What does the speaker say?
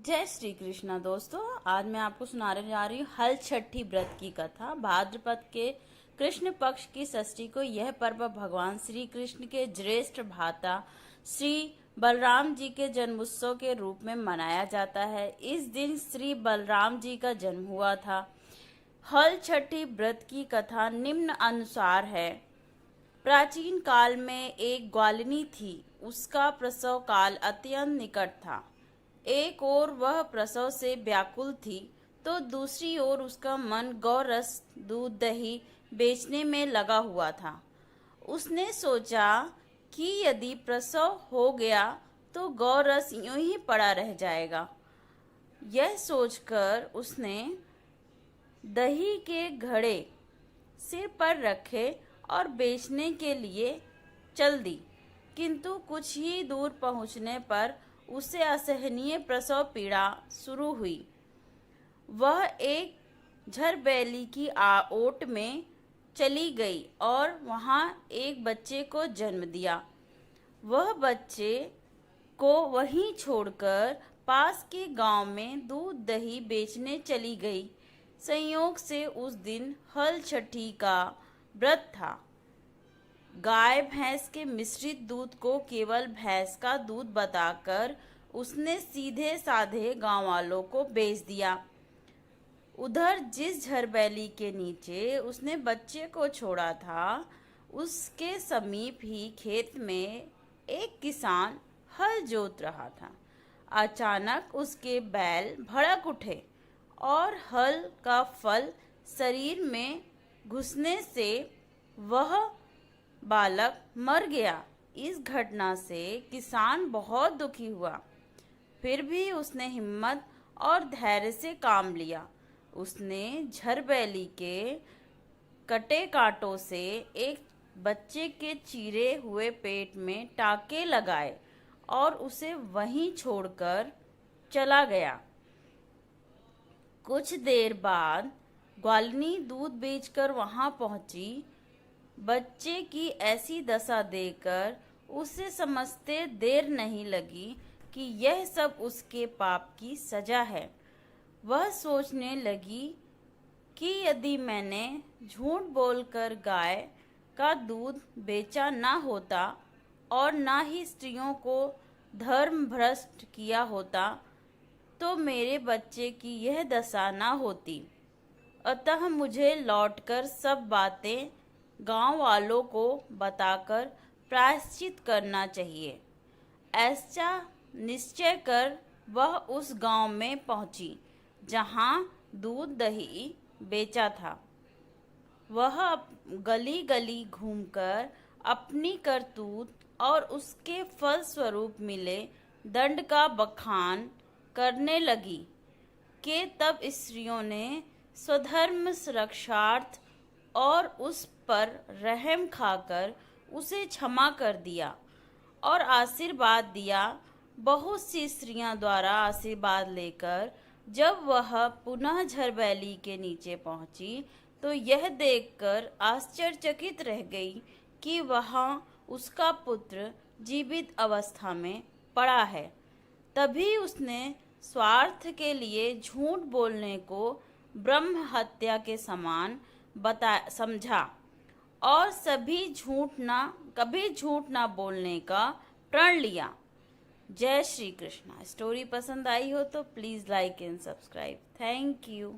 जय श्री कृष्णा दोस्तों। आज मैं आपको सुनाने जा रही हूँ हल छठी व्रत की कथा। भाद्रपद के कृष्ण पक्ष की षष्ठी को यह पर्व भगवान श्री कृष्ण के ज्येष्ठ भ्राता श्री बलराम जी के जन्मोत्सव के रूप में मनाया जाता है। इस दिन श्री बलराम जी का जन्म हुआ था। हल छठी व्रत की कथा निम्न अनुसार है। प्राचीन काल में एक ग्वालिनी थी। उसका प्रसव काल अत्यंत निकट था। एक ओर वह प्रसव से व्याकुल थी तो दूसरी ओर उसका मन गौरस दूध दही बेचने में लगा हुआ था। उसने सोचा कि यदि प्रसव हो गया तो गौरस यूं ही पड़ा रह जाएगा। यह सोचकर उसने दही के घड़े सिर पर रखे और बेचने के लिए चल दी। किंतु कुछ ही दूर पहुंचने पर उसे असहनीय प्रसव पीड़ा शुरू हुई। वह एक झरबैली की ओट में चली गई और वहां एक बच्चे को जन्म दिया। वह बच्चे को वहीं छोड़कर पास के गांव में दूध दही बेचने चली गई। संयोग से उस दिन हल छठी का व्रत था। गाय भैंस के मिश्रित दूध को केवल भैंस का दूध बताकर उसने सीधे साधे गांव वालों को बेच दिया। उधर जिस झरबैली के नीचे उसने बच्चे को छोड़ा था उसके समीप ही खेत में एक किसान हल जोत रहा था। अचानक उसके बैल भड़क उठे और हल का फल शरीर में घुसने से वह बालक मर गया। इस घटना से किसान बहुत दुखी हुआ। फिर भी उसने हिम्मत और धैर्य से काम लिया। उसने झरबैली के कटे कांटों से एक बच्चे के चीरे हुए पेट में टाके लगाए और उसे वहीं छोड़कर चला गया। कुछ देर बाद ग्वालिनी दूध बेचकर वहां पहुंची। बच्चे की ऐसी दशा देखकर उसे समझते देर नहीं लगी कि यह सब उसके पाप की सजा है। वह सोचने लगी कि यदि मैंने झूठ बोलकर गाय का दूध बेचा ना होता और ना ही स्त्रियों को धर्म भ्रष्ट किया होता तो मेरे बच्चे की यह दशा ना होती। अतः मुझे लौटकर सब बातें गांव वालों को बताकर प्रायश्चित करना चाहिए। ऐसा निश्चय कर वह उस गांव में पहुंची जहां दूध दही बेचा था। वह गली गली घूमकर अपनी करतूत और उसके फल स्वरूप मिले दंड का बखान करने लगी कि तब स्त्रियों ने स्वधर्म रक्षार्थ और उस पर रहम खाकर उसे क्षमा कर दिया और आशीर्वाद दिया। बहुत सी स्त्रियां द्वारा आशीर्वाद लेकर जब वह पुनः झरबैली के नीचे पहुंची तो यह देखकर आश्चर्यचकित रह गई कि वहां उसका पुत्र जीवित अवस्था में पड़ा है। तभी उसने स्वार्थ के लिए झूठ बोलने को ब्रह्म हत्या के समान समझा और कभी झूठ ना बोलने का प्रण लिया। जय श्री कृष्णा। स्टोरी पसंद आई हो तो please like and subscribe. Thank you.